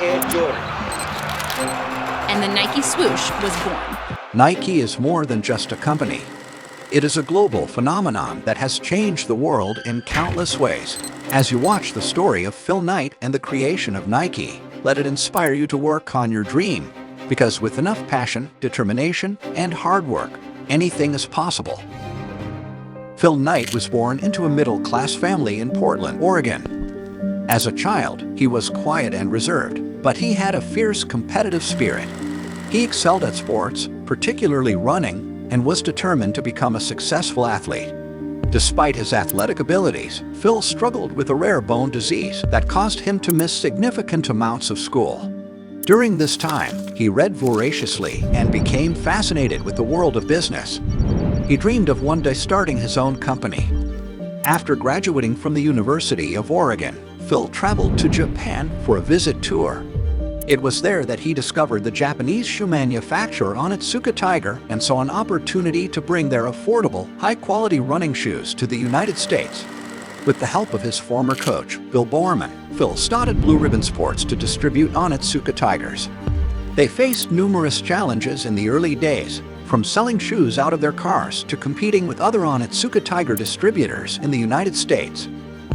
Air Jordan. And the Nike swoosh was born. Nike is more than just a company. It is a global phenomenon that has changed the world in countless ways. As you watch the story of Phil Knight and the creation of Nike, let it inspire you to work on your dream. Because with enough passion, determination, and hard work, anything is possible. Phil Knight was born into a middle-class family in Portland, Oregon. As a child, he was quiet and reserved, but he had a fierce competitive spirit. He excelled at sports, particularly running, and was determined to become a successful athlete. Despite his athletic abilities, Phil struggled with a rare bone disease that caused him to miss significant amounts of school. During this time, he read voraciously and became fascinated with the world of business. He dreamed of one day starting his own company. After graduating from the University of Oregon, Phil traveled to Japan for a visit tour. It was there that he discovered the Japanese shoe manufacturer Onitsuka Tiger and saw an opportunity to bring their affordable, high-quality running shoes to the United States. With the help of his former coach, Bill Bowerman, Phil started Blue Ribbon Sports to distribute Onitsuka Tigers. They faced numerous challenges in the early days, from selling shoes out of their cars to competing with other Onitsuka Tiger distributors in the United States.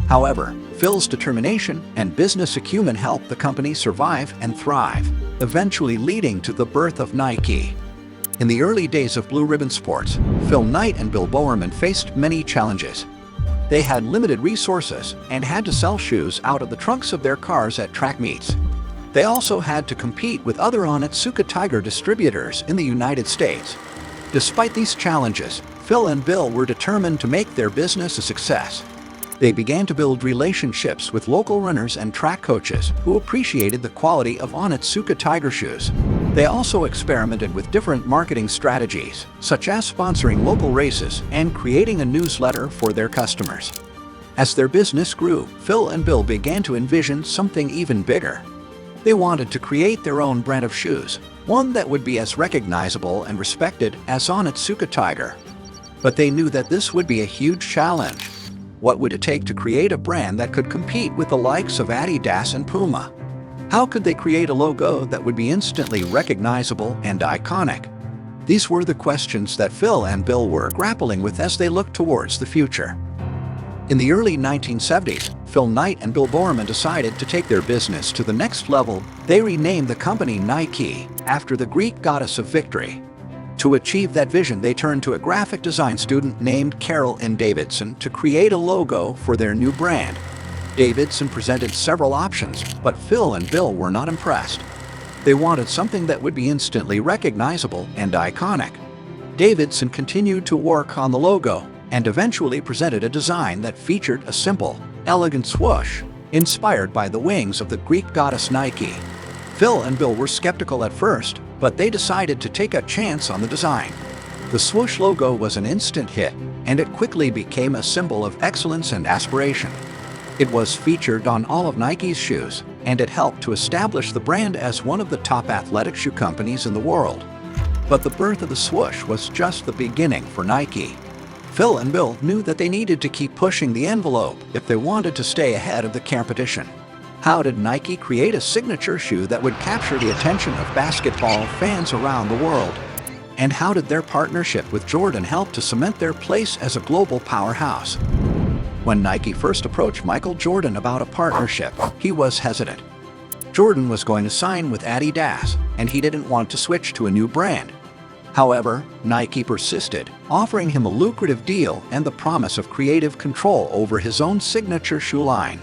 However, Phil's determination and business acumen helped the company survive and thrive, eventually leading to the birth of Nike. In the early days of Blue Ribbon Sports, Phil Knight and Bill Bowerman faced many challenges. They had limited resources and had to sell shoes out of the trunks of their cars at track meets. They also had to compete with other Onitsuka Tiger distributors in the United States. Despite these challenges, Phil and Bill were determined to make their business a success. They began to build relationships with local runners and track coaches who appreciated the quality of Onitsuka Tiger shoes. They also experimented with different marketing strategies, such as sponsoring local races and creating a newsletter for their customers. As their business grew, Phil and Bill began to envision something even bigger. They wanted to create their own brand of shoes, one that would be as recognizable and respected as Onitsuka Tiger. But they knew that this would be a huge challenge. What would it take to create a brand that could compete with the likes of Adidas and Puma? How could they create a logo that would be instantly recognizable and iconic? These were the questions that Phil and Bill were grappling with as they looked towards the future. In the early 1970s, Phil Knight and Bill Bowerman decided to take their business to the next level. They renamed the company Nike after the Greek goddess of victory. To achieve that vision, they turned to a graphic design student named Carol N. Davidson to create a logo for their new brand. Davidson presented several options, but Phil and Bill were not impressed. They wanted something that would be instantly recognizable and iconic. Davidson continued to work on the logo and eventually presented a design that featured a simple, elegant swoosh, inspired by the wings of the Greek goddess Nike. Phil and Bill were skeptical at first, but they decided to take a chance on the design. The swoosh logo was an instant hit, and it quickly became a symbol of excellence and aspiration. It was featured on all of Nike's shoes, and it helped to establish the brand as one of the top athletic shoe companies in the world. But the birth of the swoosh was just the beginning for Nike. Phil and Bill knew that they needed to keep pushing the envelope if they wanted to stay ahead of the competition. How did Nike create a signature shoe that would capture the attention of basketball fans around the world? And how did their partnership with Jordan help to cement their place as a global powerhouse? When Nike first approached Michael Jordan about a partnership, he was hesitant. Jordan was going to sign with Adidas, and he didn't want to switch to a new brand. However, Nike persisted, offering him a lucrative deal and the promise of creative control over his own signature shoe line.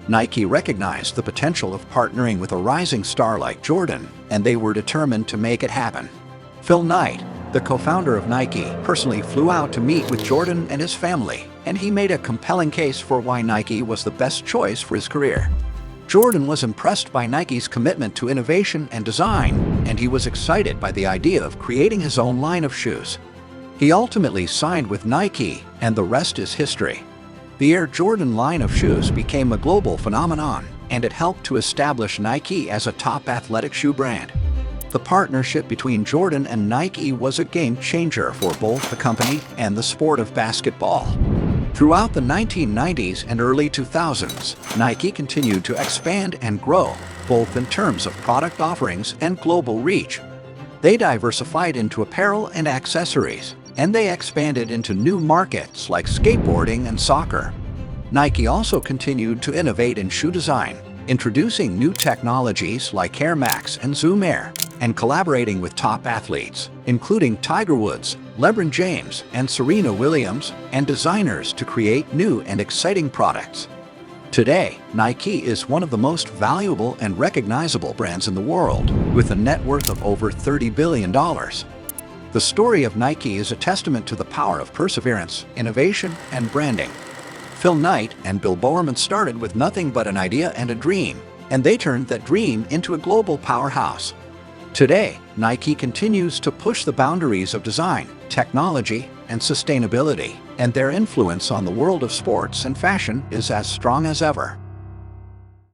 Nike recognized the potential of partnering with a rising star like Jordan, and they were determined to make it happen. Phil Knight, the co-founder of Nike, personally flew out to meet with Jordan and his family, and he made a compelling case for why Nike was the best choice for his career. Jordan was impressed by Nike's commitment to innovation and design, and he was excited by the idea of creating his own line of shoes. He ultimately signed with Nike, and the rest is history. The Air Jordan line of shoes became a global phenomenon, and it helped to establish Nike as a top athletic shoe brand. The partnership between Jordan and Nike was a game changer for both the company and the sport of basketball. Throughout the 1990s and early 2000s, Nike continued to expand and grow, both in terms of product offerings and global reach. They diversified into apparel and accessories, and they expanded into new markets like skateboarding and soccer. Nike also continued to innovate in shoe design, introducing new technologies like Air Max and Zoom Air, and collaborating with top athletes, including Tiger Woods, LeBron James, and Serena Williams, and designers to create new and exciting products. Today, Nike is one of the most valuable and recognizable brands in the world, with a net worth of over $30 billion. The story of Nike is a testament to the power of perseverance, innovation, and branding. Phil Knight and Bill Bowerman started with nothing but an idea and a dream, and they turned that dream into a global powerhouse. Today, Nike continues to push the boundaries of design, technology, and sustainability, and their influence on the world of sports and fashion is as strong as ever.